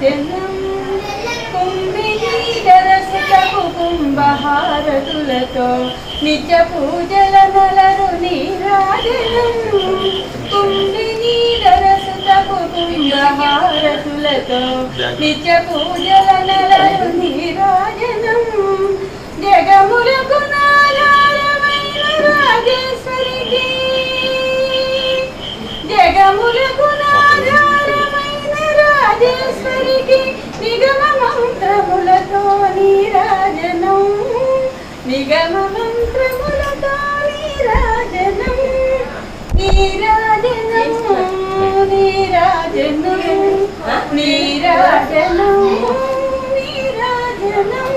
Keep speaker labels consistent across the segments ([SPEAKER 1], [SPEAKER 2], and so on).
[SPEAKER 1] నీరాజనం కుంభినీధరసుతపు కుంభహారతులతో నిత్య పూజల నలరు నీరాజనం కుంభినీధరసుతపు కుంభహారతులతో నిత్య పూజల నలరు నీరాజనం జగములకు నారాయణ రాజేశ్వరికి జగములకు నారాయణ రాజేశ్వరికి నిగమ మంత్రములతో నీరాజనం నిగమ మంత్రములతో నీరాజనం నీరాజనం నీరాజనం నీరాజనం నీరాజనం.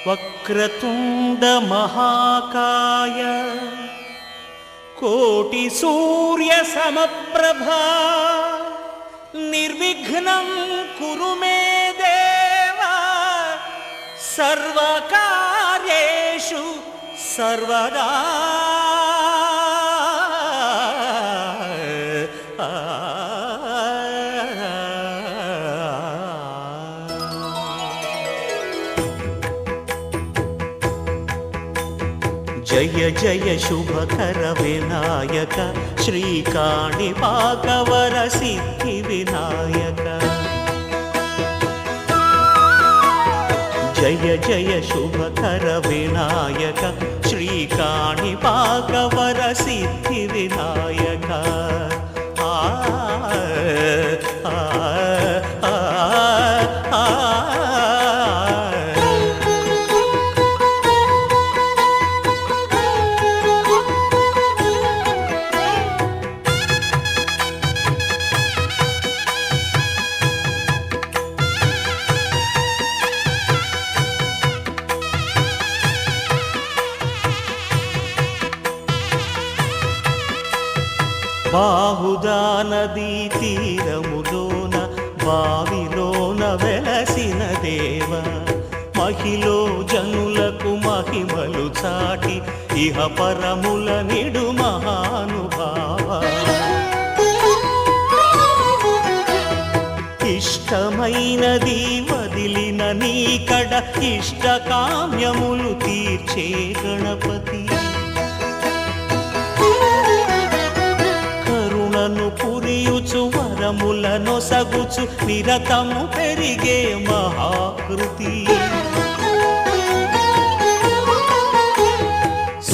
[SPEAKER 2] వక్రతుండ మహాకాయ కోటి సూర్య సమప్రభా నిర్విఘ్నం కురు మే దేవ సర్వకార్యేషు సర్వదా. జయ జయ శుభకర వినాయక శ్రీకాణిపాకవర సిద్ధి వినాయక. జయ జయ శుభకర వినాయక శ్రీకాణిపాకవర సిద్ధి వినాయక. బాహుదా నదీ తీరములోన బావిలోన వెలసిన దేవ మహిలో జనులకు మహిమలు చాటి ఇహ పరముల నిడు మహానుభావ. ఇష్టమైనది వదిలిన నీకడ ఇష్ట కామ్యములు తీర్చే గణపతి. పురియుచు వరములను సగుచు నిరతము పెరిగే మహాకృతి.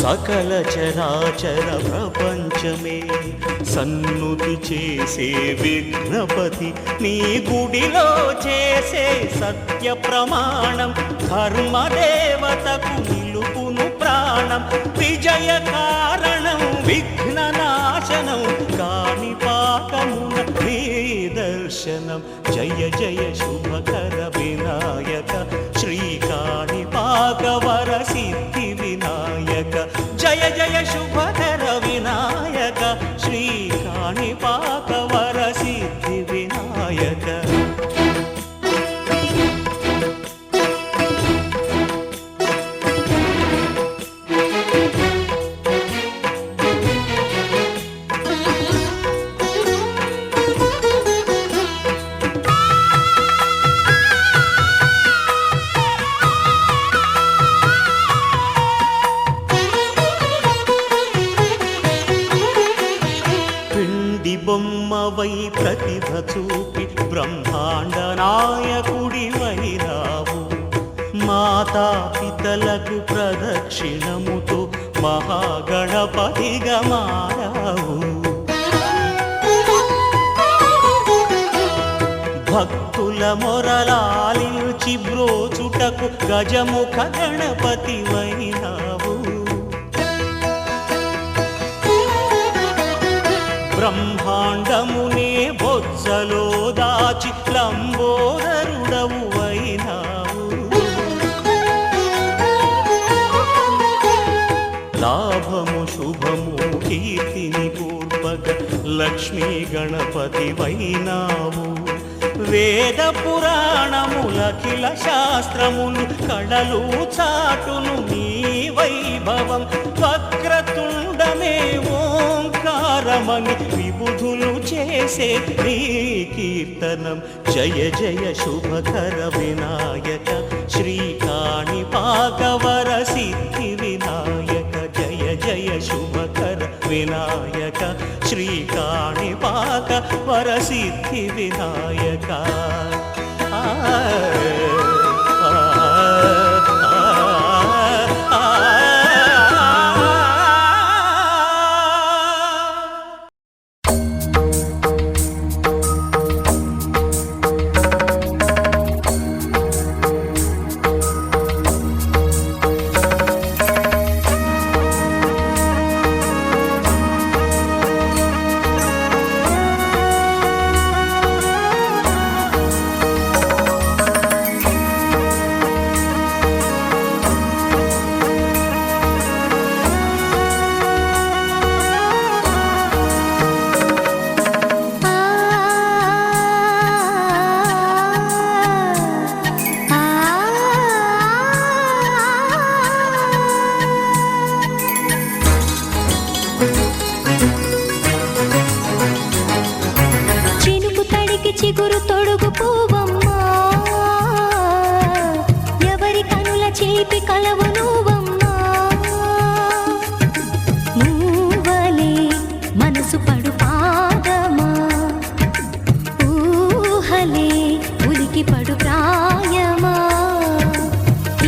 [SPEAKER 2] సకల చరాచర ప్రపంచమే సన్నుతి చేసే విఘ్నపతి నీ గుడిలో చేసే సత్య ప్రమాణం ధర్మదేవతకు నిలుపును ప్రాణం విజయ కారణం విఘ్న నాశనం కాణిపాకమున నీ దర్శనం జయ జయ శుభకర వినాయక శ్రీ కాణిపాక వర సిద్ధి వినాయక జయ జయ శుభకర వినాయక శ్రీ కాణిపాక వర సిద్ధి వినాయక బొమ్మవై ప్రతిభ చూపి బ్రహ్మాండ నాయకుడి వైరావు మాతా పితలకు ప్రదక్షిణముతో మహాగణపతిగా మారావు భక్తుల మొరలాలించి బ్రోచుటకు గజముఖ గణపతి వైనావు బ్రహ్మాండమునే బొజ్జలో దాచి లంబోదరుడవు అయినావు లాభము శుభము కీర్తిని పూర్వక లక్ష్మీ గణపతి వైనావు వేద పురాణములఖిల శాస్త్రములు కళలు చాటును నీ వైభవం వక్రతుండమే ఓంకారమని విబుధులు చేసే నీ కీర్తనం జయ జయ శుభకర వినాయక శ్రీ కాణిపాక వర సిద్ధి వినాయక జయ జయ శుభకర వినాయక శ్రీ కాణిపాక వర సిద్ధి వినాయక
[SPEAKER 3] చిగురు తొడుగు పూవమ్మా ఎవరి కనుల చేపి కలవు నువ్వమ్మా నువ్వలే మనసు పడు పాదమా ఊహలే ఉలికి పడు ప్రాయమా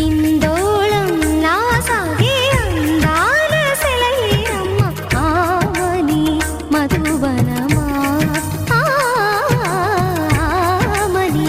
[SPEAKER 3] ఇందోళం నా సాగే అందాల సెలయేరమ్మ ఆమని మధువనమా ఆమని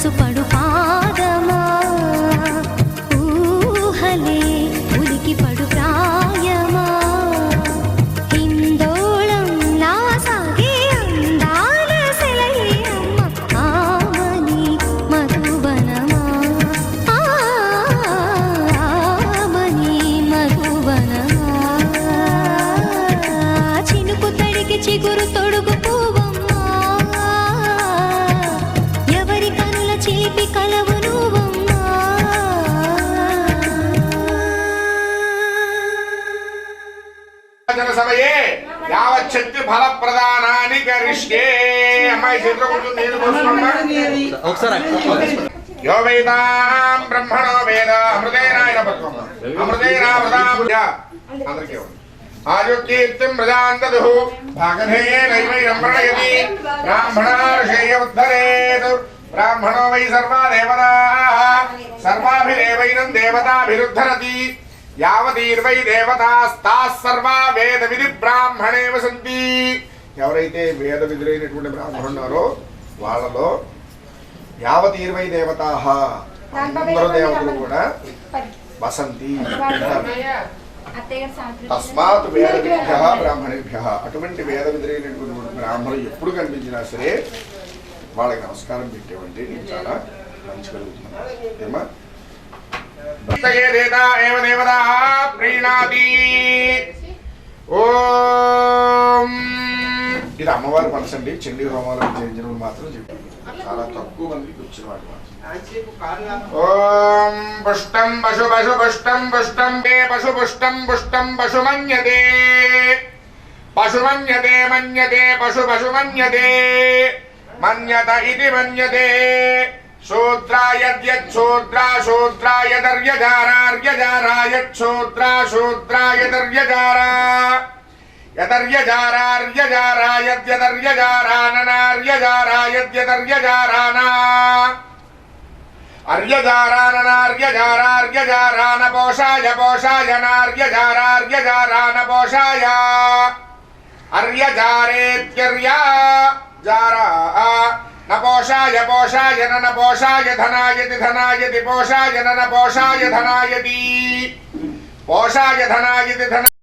[SPEAKER 3] పసుపడు పాదమా ఊహలే ఉలికి పడు ప్రాయమా హిందోళంలా సాగే అందాల సెలయేరమ్మ ఆమని మధువనమా ఆమని మధువనమా చినుకు తడికి చిగురు తొడుగు పూవమ్మా ఎవరి కనుల చిలిపి కలవు నువ్వమ్మా
[SPEAKER 4] సమయే యావచ్చక్తి ఫల ప్రదానాన్ని కరిష్యే అమ్మాయి చేతిలో కొంచెం నీళ్ళు పోసుకోమ్మా. యో వేదాం బ్రహ్మణో వేద అమృతేనాయన పద్మమ్మ అమృతేనామృతాం అందరికీ ఆయుకీర్తిం ప్రజాంతదుః భాగధేయేనైవైనం ప్రణయతి బ్రాహ్మణార్షేయ ఉద్ధరేత్ బ్రాహ్మణో వై సర్వా దేవతాః సర్వాభిరేవైనం దేవతాభిరుద్ధరతి యావతీర్వై దేవతాస్తాః సర్వా వేద విధి బ్రాహ్మణేవ సంతి. ఎవరైతే వేద విధులైనటువంటి బ్రాహ్మణులు ఉన్నారో వాళ్ళలో యావతీర్వై దేవతాః అందరూ దేవతలు కూడా వసంతి. తస్మాత్ వేద విద్యః బ్రాహ్మణేభ్యః అటువంటి వేద విధులైనటువంటి బ్రాహ్మణులు ఎప్పుడు కనిపించినా సరే వాళ్ళకి నమస్కారం పెట్టేవంటే నేను చాలా మంచి కలుగుతున్నాను. ఓం ఇది అమ్మవారి మనసండి. చండీ హోమాలు చేయించడం మాత్రం చెప్పి చాలా తక్కువ మందికి వచ్చిన వాటి మాత్రం. ఓం పుష్టం పశు పశు పుష్టం పుష్టం దే పశు పుష్టం పుష్టం పశుమన్యతే పశుమన్యతే మన్యతే పశు పశుమన్యతే మన్యత ఇది మన్యతే శూద్రాయద్యచ్చూద్రా శూద్రాయదర్యజారార్యజారాయచ్చూద్రా శూద్రాయదర్యజారా యదర్యజారార్యజారాయద్యదర్యజారాననార్యజారాయద్యదర్యజారానా అర్యజారాననార్యజారార్యజారాన పోషాయ పోషాయనార్యజారార్యజారాన పోషాయ అర్యజారేత్యర్యా జారా నపోషాయ పోషాయ నన పోషాయ ధనాయతి ధనాయతి పోషాయ నన పోషాయ ధనాయతి పోషాయ ధనాయతి ధన